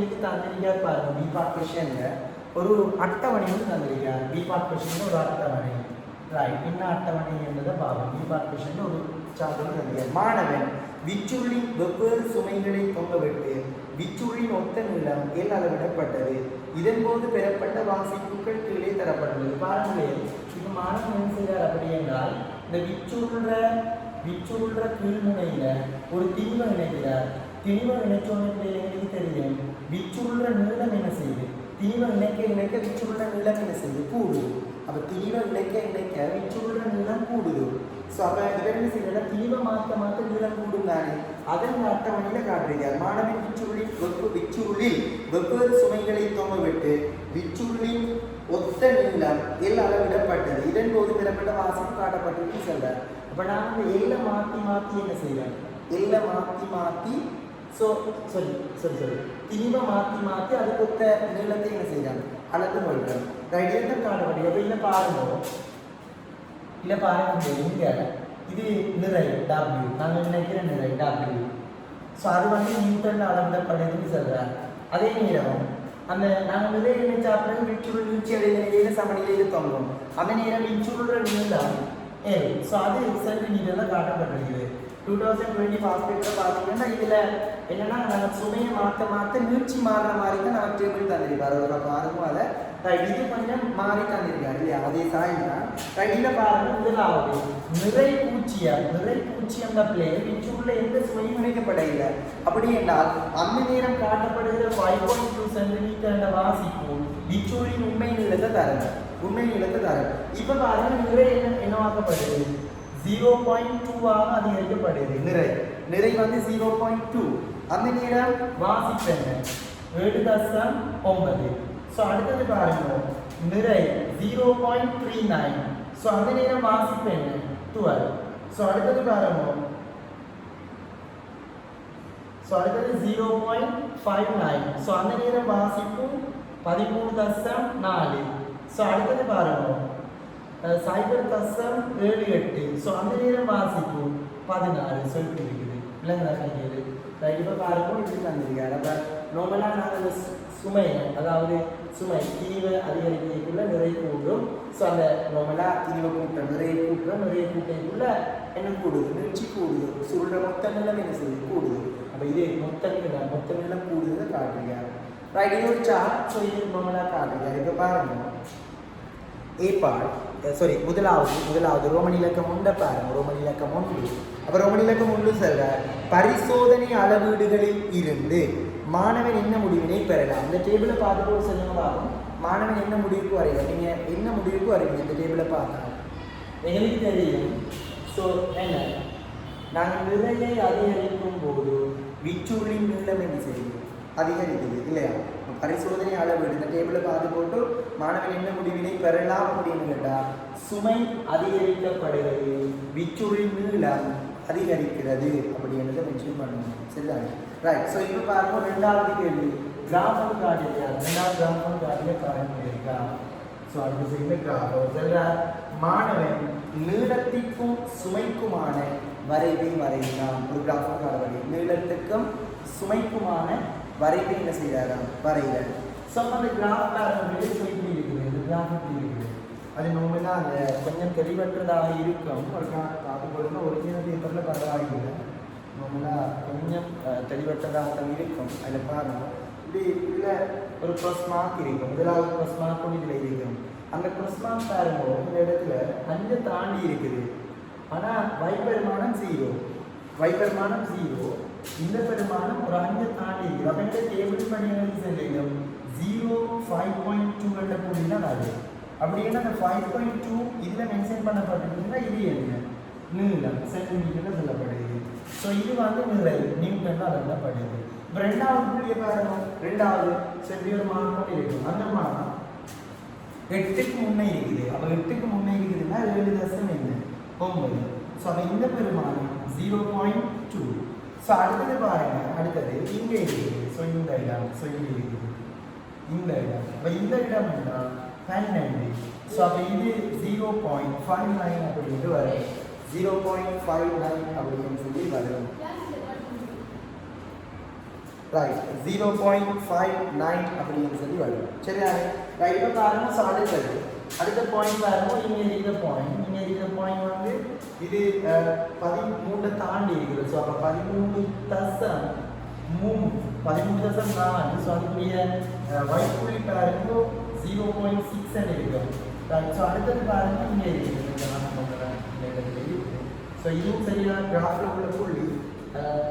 எங்களுக்கு தந்திரிக்கார் பாருங்க be part கொஸ்டின்ல ஒரு அட்டவணை வந்து தந்திரிக்கார் பி பார்ட் கொஸ்டின்ல ஒரு அட்டவணை ரைட் என்ன அட்டவணை என்பதை பார்ப்போம் பி பார்ட் கொஸ்டின்ல ஒரு சார்ட் தந்திரிக்கார் மாணவன் விச்சுள்ளின் வெவ்வேறு சுமைகளை தொங்கவிட்டு விச்சுள்ளின் ஒத்த நீளம் எல் அளவிடப்பட்டது இதன் போது பெறப்பட்ட வாசிப்புகள் கீழே தரப்பட்டுள்ளது பாருங்களேன் இப்போ மாணவன் என்ன செய்கிறார் அப்படி என்றால் இந்த விச்சுள்ற கீழ்முனையில ஒரு திணிவை இணைக்கிறார் திணிவை இணைச்சோன்னு எங்களுக்கு தெரியும் விச்சுள்ற நீளம் என்ன செய்யுது திணிவை இணைக்க விச்சுள்ற நீளம் என்ன செய்யுது கூடுது அப்போ திணிவை இணைக்க விச்சுள்ற நீளம் கூடுது ஸோ அப்போ இவர் என்ன செய்யறா திணிவை மாற்ற நீளம் கூடும் தானே அதன் அட்டவணையில் காட்டுகிறார் மாணவன் விச்சுள்ளில் வெவ்வேறு சுமைகளை தொங்கவிட்டு விச்சுள்ளின் ஒத்த நீளம் எல் அளவிடப்பட்டது இதன் போது பெறப்பட்ட வாசிப்பு காட்டப்பட்டிருக்கு சொல்றார் அப்போ நான் வந்து எல்லை மாற்றி என்ன செய்கிறேன் எல்லை மாற்றி திணிவை மாற்றி அதுக்கு ஒத்த நீளத்தை என்ன செய்கிறாங்க அளந்து கொள்கிறேன் ரைட் எந்த காட்டப்பட்டு அப்போ இல்லை பாருங்க இங்கே இது நிறை டபிள்யூ நாங்கள் நினைக்கிற நிறை டபிள்யூ ஸோ அது வந்து நியூட்டனில் அளவிடப்படுதுன்னு சொல்கிறார் அதே நேரம் அந்த நாங்கள் நிறை நினைச்சா அப்புறம் விச்சுருள் வீழ்ச்சி அடைந்த நிலையில் சமநிலையில் தொங்கும் அந்த நேரம் விச்சுருள்ற நீளம் ஏழு ஸோ அது சென்டிமீட்டரில் காட்டப்பட்டிருக்குது 2020 பாஸ்பேட்டில் பார்த்தீங்கன்னா இதில் என்னென்னா நாங்கள் சுமையை மாற்ற நீட்சி மாறுற மாதிரி தான் நான் டேபிள் தந்திருக்காரு ஒரு பாருங்க அதை இது கொஞ்சம் மாறி தந்திருக்காரு இல்லையா அதே சாயம் தான் இதில் பாருங்க முதலாவது நிறை பூச்சி அந்த பிளே விச்சுள்ள எந்த சுமையும் இணைக்கப்படவில்லை அப்படி என்றால் அந்த நேரம் காட்டப்படுகிற 5.2 சென்டிமீட்டர் என்ற வாசிப்பு விச்சுளின் உண்மை நிலத்தை தரேன் இப்போ பாருங்க நிறை என்னவாக்கப்படுது 0.2 ஆக அதிகரிக்கப்படுது நிறை வந்து 0.2 அந்த நேரம் வாசிப்பெண்ண 7.9 ஸோ அடுத்தது பாருங்க நிறை 0.39 ஸோ அந்த நேரம் வாசிப்பெண்ண 12 ஸோ அடுத்தது பாருங்க ஸோ அடுத்தது 0.59 ஸோ அந்த நேரம் வாசிப்பு 13.4 ஸோ அடுத்தது பாருங்க 0.78 ஸோ அந்த நேரம் வாசிப்பு 16 சொல்லிட்டு இருக்குது இல்லைங்களா கணிக்கிறது ரைட் இப்போ பாருங்க இப்படி தந்திருக்காரு அப்போ நார்மலாக நாங்கள் சுமை அதாவது திணிவை அதிகரிக்கிறதுக்குள்ள நிறைய கூடும் ஸோ அந்த நார்மலாக திணிவை நிறைய கூட்டைக்குள்ள என்ன கூடுது நீட்சி கூடுது சுருட மொத்த நிலம் என்ன செய்யுது கூடுது அப்போ இது மொத்த நிலம் கூடுதலை காட்டுறாரு ரைட் இது ஒரு சார்ட் ஸோ இது நார்மலாக காட்டுறாரு இப்போ பாருங்க முதலாவது ரோமன் இலக்கம் ஒன்றை பாருங்க ரோமன் இலக்கம் 1 அப்போ ரோமன் இலக்கம் 1 சொல்ற பரிசோதனை அளவீடுகளில் இருந்து மாணவன் என்ன முடிவினை பெறலாம் இந்த டேபிளை பார்த்துட்டு சொல்லுங்க பார்ப்போம் மாணவன் என்ன முடிவுக்கு வரையில நீங்கள் என்ன முடிவுக்கு வருவீங்க இந்த டேபிளை பார்த்தா எங்களுக்கு தெரியும் ஸோ என்ன நாங்கள் நிறையை அதிகரிக்கும் போது விச்சுள்ளின் நீளம் என்ன செய்யுது அதிகரிக்குது இல்லையா பரிசோதனை அளவீடு இந்த டேபிளை பார்த்து போட்டு மாணவன் என்ன முடிவினை பெறலாம் அப்படின்னு கேட்டால் சுமை அதிகரிக்கப்படுகிறது விச்சுள்ளின் நீளம் அதிகரிக்கிறது அப்படின்றத மென்ஷன் பண்ணணும் சரிதாங்க ரைட் ஸோ இப்போ பாருங்க ரெண்டாவது கேள்வி கிராஃபன் கார்டு ரெண்டாவது கிராஃபன் கார்டில் பாருங்க இருக்கா ஸோ அடுத்த சைடில் கிராஃபம் சொல்கிறார் மாணவன் நீளத்திற்கும் சுமைக்குமான வரைவை வரையலாம் ஒரு கிராஃபன் கார்டு வரை நீளத்துக்கும் சுமைக்குமான வரைவை என்ன செய்கிறாராம் வரைகிறார் ஸோ அந்த கிராஃப் பேரமில் இப்படி இருக்குது இந்த கிராஃப் இப்படி இருக்குது அது நோம்புனா அந்த கொஞ்சம் தெளிவற்றதாக இருக்கும் ஒரு அது போல ஒரிஜினல் பேப்பரில் பரவாயில்லை நோம்புனா கொஞ்சம் தெளிவற்றதாக தான் இருக்கும் அதில் பாருங்கள் இப்படி இதில் ஒரு ப்ளஸ் மார்க் இருக்கும் முதலாவது ப்ளஸ் மார்க் கூட இதில் இருக்கும் அந்த ப்ளஸ் மார்க் பாருங்க இந்த இடத்துல 5 தாண்டி இருக்குது ஆனால் வைப்பெருமானம் 0 இந்த பெருமானம் ஒரு 5 தாண்டி இருக்குது அப்போ இந்த டேபிள் பண்ணி செல்லும் 5.2 என்ற புள்ளி தான் அது அப்படின்னா அந்த 5.2 இதில் மென்ஷன் பண்ணப்பட்டிருக்குன்னா இது என்ன நீளம் சென்டிமீட்டரில் சொல்லப்படுது ஸோ இது வந்து நிறை நியூட்டனில் அளவிடப்படுது இப்போ ரெண்டாவது புள்ளியை பாருங்க ரெண்டாவது செவ்வி ஒரு மார்க்கம் இருக்கும் அந்த மார்க்கம் 8க்கு முன்னே இருக்குது அப்போ 8க்கு முன்னே இருக்குதுன்னா 7.9 ஸோ அப்போ இந்த பெருமானம் 0.2 ஸோ அடுத்தது பாருங்க அடுத்தது இங்கே இருக்குது ஸோ இந்த இடம் இங்கே இருக்குது இந்த இடம் இப்போ இந்த இடம் என்றால் 12 ஸோ அப்போ இது 0.59 அப்படின்ட்டு வரும் 0.59 அப்படின்னு சொல்லி வரும் ரைட் 0.59 அப்படின்னு சொல்லி வரும் சரியா ரைட் இப்போ பாருங்க ஸோ அடுத்த பாயிண்ட் பாருங்க இங்கே இருக்கிற பாயிண்ட் வந்து இது 13 தாண்டி இருக்குது ஸோ அப்போ 13.4 ஸோ அதுக்குரிய வைப்புள்ளி பாருங்க 0.6 இருக்குது ரைட் ஸோ அடுத்தது பாருங்க இங்கே இருக்குது ஸோ இதுவும் சரியான கிராஃபில் உள்ள புள்ளி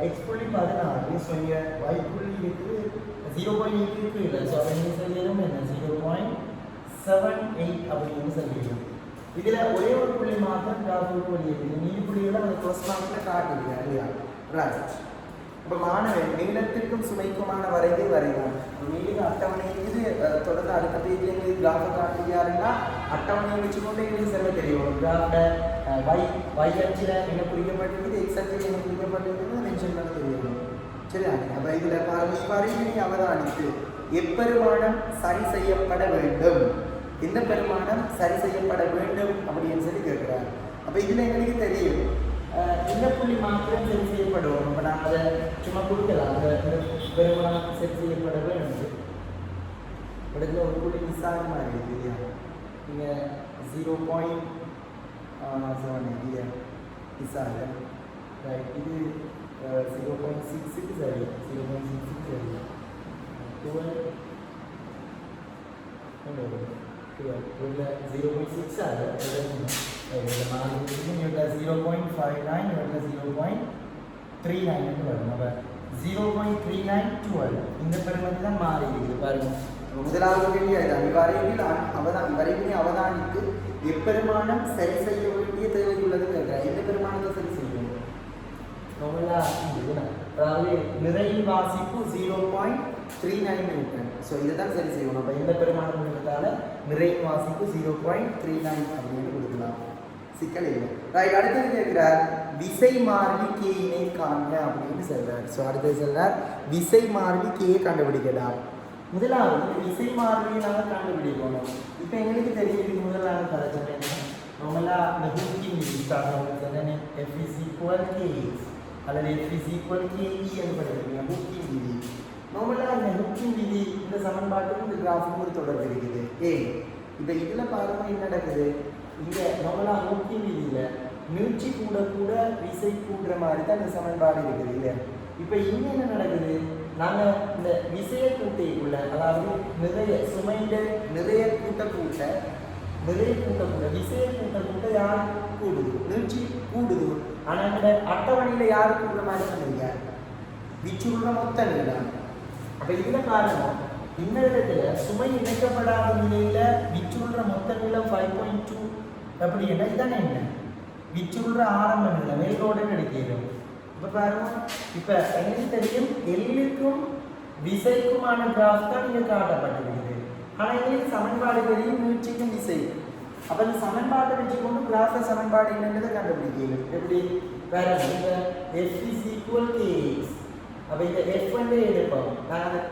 எக்ஸ் புள்ளி 14 ஸோ இங்கே y புள்ளி இருக்குது 0.8 இருக்குது இல்லை ஸோ அதை நீங்கள் சொல்லிடும் என்ன 0.78 அப்படின்னு சொல்லிடும் இதில் ஒரே ஒரு புள்ளி மாத்திரம் கிராஃபுக்கு வழி இருக்குது மீதி புள்ளிகளை அந்த ஃபர்ஸ்ட் மார்க்கில் காட்டுது இல்லையா ரைட் இப்போ மாணவன் நீளத்திற்கும் சுமைக்குமான வரைவை வரைவான் மீண்டும் அட்டவணை இது தொடர்ந்து அடுத்த பேஜில் எங்களுக்கு கிராஃபை காட்டுகிறாருன்னா அட்டவணையை வச்சுக்கொண்டு எங்களுக்கு சொல்ல தெரியும் கிராஃபில் y அச்சில் என்ன குறிக்கப்பட்டிருக்குது எக்ஸ் அச்சில் என்ன குறிக்கப்பட்டிருக்குது மென்ஷன் பண்ண தெரியும் சரியா அப்போ இதில் பாருங்க வரைவினை அவதானித்து எப்பெருமானம் சரி செய்யப்பட வேண்டும் எந்த பெருமானம் சரி செய்யப்பட வேண்டும் அப்படின்னு சொல்லி கேட்குறாரு அப்போ இதில் எங்களுக்கு தெரியும் இந்த புள்ளி மாத்திரம் சரி செய்யப்படுவோம் இப்போ நான் அதை சும்மா கொடுக்கலாம் அந்த பெருமானம் சரி செய்யப்பட வேண்டும் இடத்துல ஒரு புள்ளி மிஸ் ஆக மாதிரி இருக்கு இல்லையா நீங்கள் 0.7 இல்லையா மிஸ் ஆகுது ரைட் இது 0.6க்கு சரி 0.6க்கு சரி 0.6 ஆகுது 0.39 வரும் அப்போ 0.3912 இந்த பெருமதி தான் மாறி இருக்குது பாருங்க முதலாவது கேள்வி வரைவினை அவதானித்து எப்பெருமானம் சரி செய்ய வேண்டிய தேவை உள்ளது கேட்கிறார் எந்த பெருமானத்தை சரி செய்யணும் அதாவது நிறையின் வாசிப்பு 0.39 நியூட்டன் ஸோ இதை தான் சரி செய்யணும் அப்போ எந்த பெருமானம் இருக்கிறதால நிறையின் வாசிப்பு 0.39 அப்படின்னு கொடுக்கலாம் சிக்கல் இல்லை ரைட் அடுத்தது கேட்கிறார் விசை மாறிலி கேயினை காண்க அப்படின்னு சொல்றார் ஸோ அடுத்தது சொல்றார் விசை மாறிலி கேயை கண்டுபிடிக்கலாம் முதலாவது விசை மாறிலியை நாங்கள் கண்டுபிடிக்கணும் இப்போ எங்களுக்கு தெரியும் முதலாவது பிரச்சனை என்ன நார்மலாக இந்த ஹூக்கிங் விதி சொன்னேன் F is equal kx அல்லது F is equal ke என்று படிக்கிறீங்க ஹூக்கிங் விதி நார்மலாக இந்த ஹூக்கிங் விதி இந்த சமன்பாட்டுக்கும் இந்த கிராஃபுக்கும் ஒரு தொடர்பு இருக்குது இப்போ இதில் பாருங்க என்ன நடக்குது இங்கே நார்மலாக ஹூக்கிங் விதியில் நீட்சி கூட கூட விசை கூடுற மாதிரி தான் இந்த சமன்பாடு இருக்குது இல்லை இப்போ இங்கே என்ன நடக்குது நாங்கள் இந்த விசையை கூட்டைக்குள்ள அதாவது நிறைய சுமையில நிறைய கூட்ட விசையை கூட்ட யார் கூடுது நீட்சி கூடுது ஆனால் இந்த அட்டவணையில் யார் கூடுற மாதிரி சொன்னீங்க விச்சுள்ள மொத்த நிலம் அப்போ இதில் காரணம் இந்த இடத்துல சுமை இணைக்கப்படாத நிலையில் விச்சுள்ள மொத்த நிலம் 5.2 அப்படி என்ன இதானே என்ன விச்சுள்ள ஆரம்ப நிலம் மேலோடு கிடைக்கிறோம் இப்போ பாருங்க இப்போ எங்களுக்கு தெரியும் எல்லுக்கும் விசைக்குமான கிராஃப் தான் இங்கே காட்டப்பட்டிருக்குது ஆனால் எங்களுக்கு சமன்பாடு தெரியும் நீட்சிக்கும் விசை அப்போ இந்த சமன்பாட்டை வச்சுக்கொண்டு கிராஃபை சமன்பாடு என்னன்றதை கண்டுபிடிக்கணும் எப்படி வேற இப்போ F is equal to kx அப்போ இந்த F வந்து எடுப்போம் நாங்கள்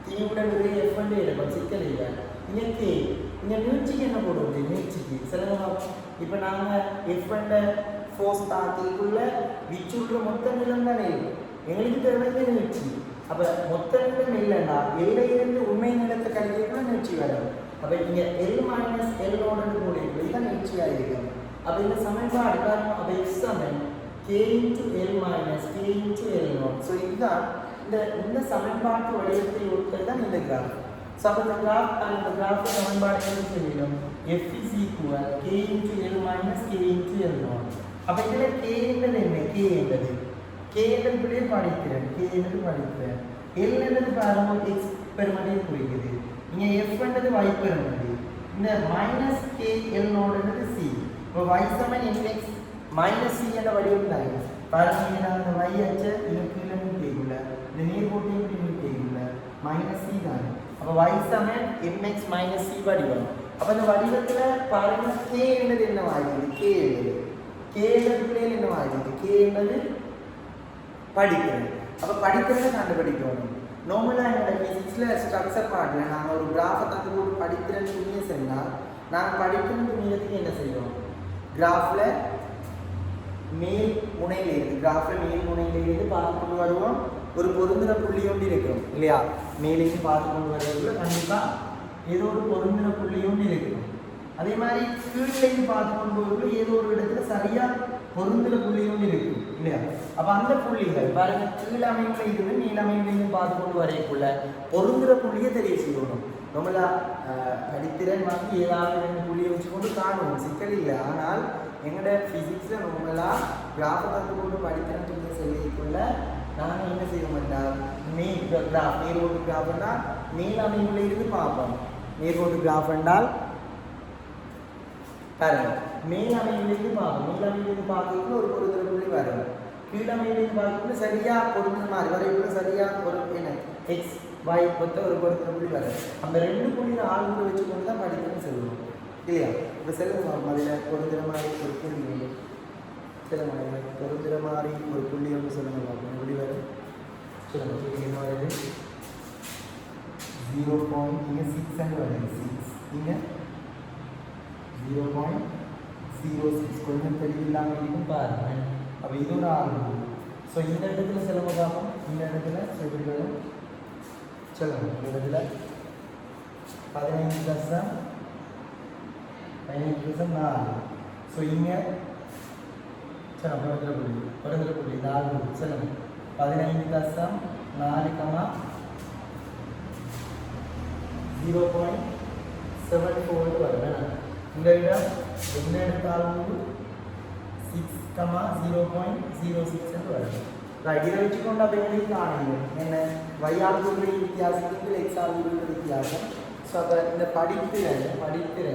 திணிவுட நிறைய F வந்து எடுப்போம் சிக்கல் இல்லை இங்கே கே இங்கே நீட்சிக்கு என்ன போடுவது நீட்சிக்கு சில இப்போ நாங்கள் F வந்து ஃபோர்ஸ் தாக்கிக்குள்ள விச்சுள்ள மொத்த நிலம் தானே எங்களுக்கு தேவையான நீட்சி அப்போ மொத்த நிலம் இல்லைன்னா எல்லையிலிருந்து உண்மை நிலத்தை கழிக்கிறதுனா நீட்சி வரும் அப்போ இங்கே எல் மைனஸ் எல்லோட கூடிய இதுதான் நீட்சியாக இருக்கும் அப்போ இந்த சமன்பாடு காரணம் அப்போ எக்ஸ் சமன் K into L minus K into L naught so இதுதான் இந்த சமன்பாட்டு வடிவத்தை ஒருத்தர் தான் இந்த கிராஃப் ஸோ அப்போ இந்த கிராஃப் சமன்பாடு என்ன சொல்லிடும் F is equal K into L minus K into L naught அப்போ இதில் கே என்பது என்ன கே என்பது இப்படியே படிக்கிறேன் எல் என்பது பாருங்க எக்ஸ் பெருமதியை குறிக்குது இங்கே எஃப் என்றது y பெருமதி இந்த மைனஸ் கே எல்னோடது சி இப்போ y சமன் mx மைனஸ் சி என்ற வடிவம் தான் பாருங்க நான் அந்த y அச்சை இதுக்கு கீழே நீட்டிக்குள்ள இந்த நீர் போட்டு இப்படி நீட்டிக்குள்ள மைனஸ் சி தான் அப்போ y சமன் mx மைனஸ் சி வடிவம் அப்போ இந்த வடிவத்தில் பாருங்க கே என்பது என்ன ஆகுது கே என்பது என்ன ஆகுது கே என்பது படிக்கிறது அப்போ படிக்கிறத கண்டுபிடிக்கணும் நார்மலாக என்னோட ஃபிசிக்ஸில் ஸ்ட்ரக்சர் பார்ட்டில் நாங்கள் ஒரு கிராஃபை தந்து போட்டு படிக்கிறேன்னு துணியை சொன்னால் நாங்கள் படிக்கணும் துணியத்துக்கு என்ன செய்வோம் கிராஃபில் மேல் முனையிலிருந்து பார்த்து கொண்டு வருவோம் ஒரு பொருந்தின புள்ளி ஒன்று இருக்கும் இல்லையா? மேலேயும் பார்த்து கொண்டு வரதுக்குள்ள கண்டிப்பாக ஏதோ ஒரு பொருந்தின புள்ளி ஒன்று இருக்கும். அதே மாதிரி கீழேயும் பார்த்து கொண்டு வரதுக்குள்ள ஏதோ ஒரு இடத்துல சரியாக பொருந்தின புள்ளி ஒன்று இருக்கும் இல்லையா? அப்போ அந்த புள்ளிகள் பாருங்க, கீழ் அமைப்பில் இருந்து மேல் அமைப்பிலையும் பார்த்து கொண்டு வரைக்குள்ள பொருந்தின புள்ளியை தெரிய செய்யணும். நம்மளா படித்திறன் வாங்கி ஏதாவது 2 புள்ளியை வச்சுக்கொண்டு காணுவோம், சிக்கல் இல்லை. ஆனால் எங்களோட ஃபிசிக்ஸில் நம்மளாக கிராஃபை கற்றுக்கொண்டு படித்திறன் புள்ளியை சொல்லிக்குள்ள நாங்கள் என்ன செய்ய மாட்டோம், நேர்கோட்டு கிராஃப்னா மேல் அமைப்பில் இருந்து பார்ப்போம். நேர்கோட்டு கிராஃப் என்றால் பாருங்க, மேல் அமைப்பிலிருந்து பார்ப்போம். மேல் அமைப்பிலிருந்து பார்க்கறதுக்கு ஒரு பொருந்தின புள்ளி வரும். கீழ் அமைப்பிலிருந்து பார்க்கறது சரியாக பொருந்தின மாதிரி வரைக்குள்ள சரியாக ஒரு என்ன எக்ஸ் வாய் பொறுத்த ஒரு பொருந்தின புள்ளி வரும். அந்த 2 புள்ளியை ஆளுநர் வச்சுக்கொண்டு தான் படிக்கணும்னு சொல்லுவோம் இல்லையா? இப்போ செல்லுங்க அதில் பொருந்தின மாதிரி ஒரு புள்ளி உண்டு. சொல்லுங்க, பொருந்தின மாதிரி ஒரு புள்ளி ஒன்று சொல்லுங்க பார்ப்போம். எப்படி வரும் சொல்லுங்க. என்ன வருது? 0.6 வருது. 6 இங்கே 0.06 கொஞ்சம் தெளிவில்லாமல் இருக்கும் பாருங்க. அப்போ இது ஒரு ஆளுநர். ஸோ இந்த இடத்துல செல்லுங்க பார்ப்போம். இந்த இடத்துல எப்படி வரும் சொல்லுங்க. இந்த இடத்துல 15.4. ஸோ இங்கே சொல்லுங்க பொருந்தின புள்ளி 4 சொல்லுங்க. 15.4, 0.74 வரும். இந்த இடம் என்ன எடுத்தாலும் 6,0.06 வரும். இதை வச்சுக்கொண்டு அப்போ எங்களுக்கு காணும் என்ன வையாளுடைய வித்தியாசத்துக்கு எக்ஸாளுடைய வித்தியாசம். ஸோ அப்போ இந்த படிக்கிற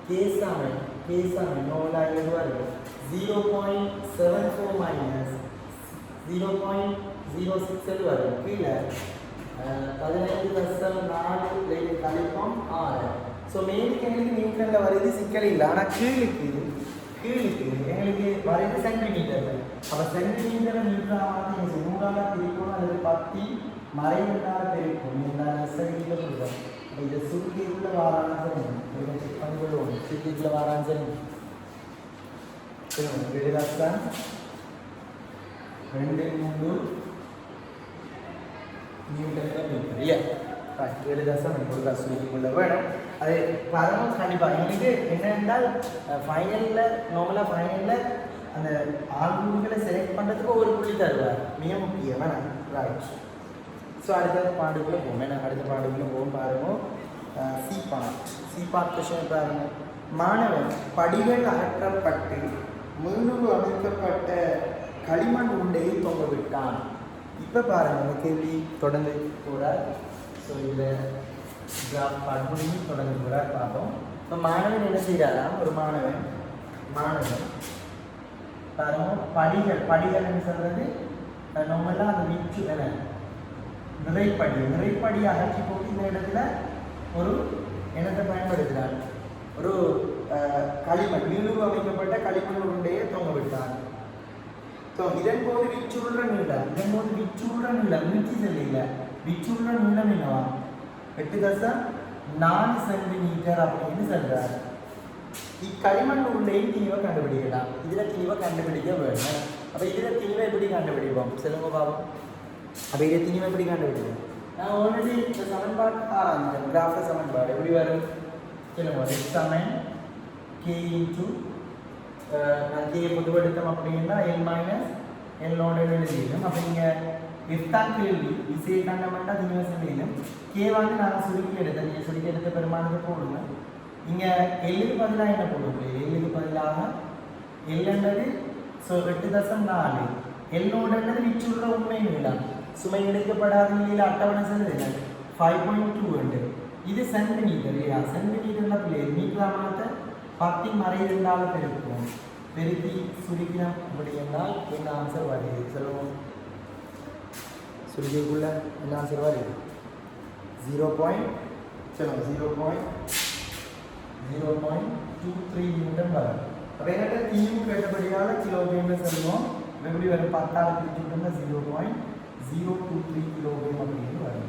கேசாமை நோலாக எது வரும்? 0.74 மைனஸ் 0.06 வரும். கீழே 15.4 கழிப்போம் 6. ஸோ மேலுக்கு எங்களுக்கு நியூட்டனில் வருது, சிக்கல் இல்லை. ஆனால் கீழுக்கு எங்களுக்கு வருது சென்டிமீட்டர். அப்போ சென்டிமீட்டரை நியூட்டனாக 100ஆல் பிரிக்கணும், அல்லது 10 மறைவிட்டால் பிரிக்கும். நீங்கள் சென்டிமீட்டர் கொடுக்கும். இதை சுருக்கிக்குள்ள வாரான்னு சொல்லுங்க. செக் பண்ணி கொள்வோம். சுருக்கிக்குள்ள வாரான்னு சொல்லுங்க. 2 நியூட்டன் இல்லையா? 7.1 சுருக்கிக்குள்ள வேணும். அது பரவும் கண்டிப்பாக எங்களுக்கு என்னென்றால் ஃபைனலில் அந்த ஆல்பங்களை செலக்ட் பண்ணுறதுக்கு ஒரு புள்ளி தருவார், மிக முக்கியம் வேணாம். ரைட். ஸோ அடுத்த பாண்டுக்குள்ளே போவோம். அடுத்த பாண்டுக்குள்ளே போவோம் பாருங்க. சி பார்ட் கொஸ்டின் பாருங்க. மாணவன் படிகள் அகற்றப்பட்டு முன்னூறு அமைக்கப்பட்ட களிமண் உண்டையை தொங்க விட்டான். இப்போ பாருங்க, இந்த கேள்வி தொடர்ந்து போகிறார். ஸோ இதில் கிராஃப் பார்ட் தொடர்ந்து போகிறார் பார்ப்போம். இப்போ மாணவன் என்ன செய்கிறாராம்? ஒரு மாணவன் பாருங்க, படிகள்னு சொல்கிறது நம்மளாம் அந்த விச்சு நிறைப்படி அகற்றி போட்டு இந்த இடத்துல ஒரு என்னத்தை பயன்படுத்துகிறார்? ஒரு களிமண் நீளூர் அமைக்கப்பட்ட களிமண் உருண்டையை தொங்க விட்டார். ஸோ இதன் போது விச்சுள்ள நீளம் மீட்சி செல்ல விச்சுள்ள நீளம் என்னவா? 8.4 சென்டிமீட்டர் அப்படின்னு சொல்றார். இக்களிமண் உருண்டையும் தீவை கண்டுபிடிக்கலாம். இதில் தீவை கண்டுபிடிக்க வேணும். அப்போ இதில் தீவை எப்படி கண்டுபிடிப்போம் சொல்லுங்க பாபம். அப்போ இதை தீவை எப்படி கண்டுபிடிப்போம்? நான் ஆல்ரெடி இந்த சமன்பாடு ஆரம்பிச்சேன். கிராஃப சமன்பாடு எப்படி வரும் சொல்லுங்க. சமன் கே இன்ட்டு நான் கேயை பொதுவெடுத்தோம் அப்படின்னா எல் மைனஸ் எல்லோட எழுதிடும். அப்போ நீங்கள் எஃப்தான் கேள்வி இசையை கண்டமெண்டா தினிவசம் கே வந்து நாங்கள் சுருக்கி எடுத்தேன். நீங்கள் சுருக்கி எடுத்த பெருமானது போடுங்க. இங்கே எல்லுக்கு பதிலாக என்ன போடுங்க? எல்லுக்கு பதிலாக எல்லுன்றது 8.4 எல்லோடன்றது விச்சுள்ள உண்மை நீளம் சுமை இணைக்கப்படாத நிலையில் அட்டவணை செல்லுது 5.2 உண்டு. இது சென்டிமீட்டர் இல்லையா? சென்டிமீட்டரில் பிள்ளை மீட்டராமத்தை 10 மறைந்தால் பெருக்கும். பெருக்கி சுருக்கினம் அப்படி என்றால் என்ன ஆன்சர் வருது சொல்லுவோம். சுருக்கிக்குள்ள என்ன ஆன்சர் வருது? 0.23 நியூட்டன் வரும். அப்போ என்கிட்ட தீயும் கேட்டபடியால் கிலோகிராமில் சொல்லுவோம். எப்படி வரும்? 10ஆல் பிரிச்சு விட்டோம்னா 0.023 கிலோகிராம் அப்படின்னு வரும்.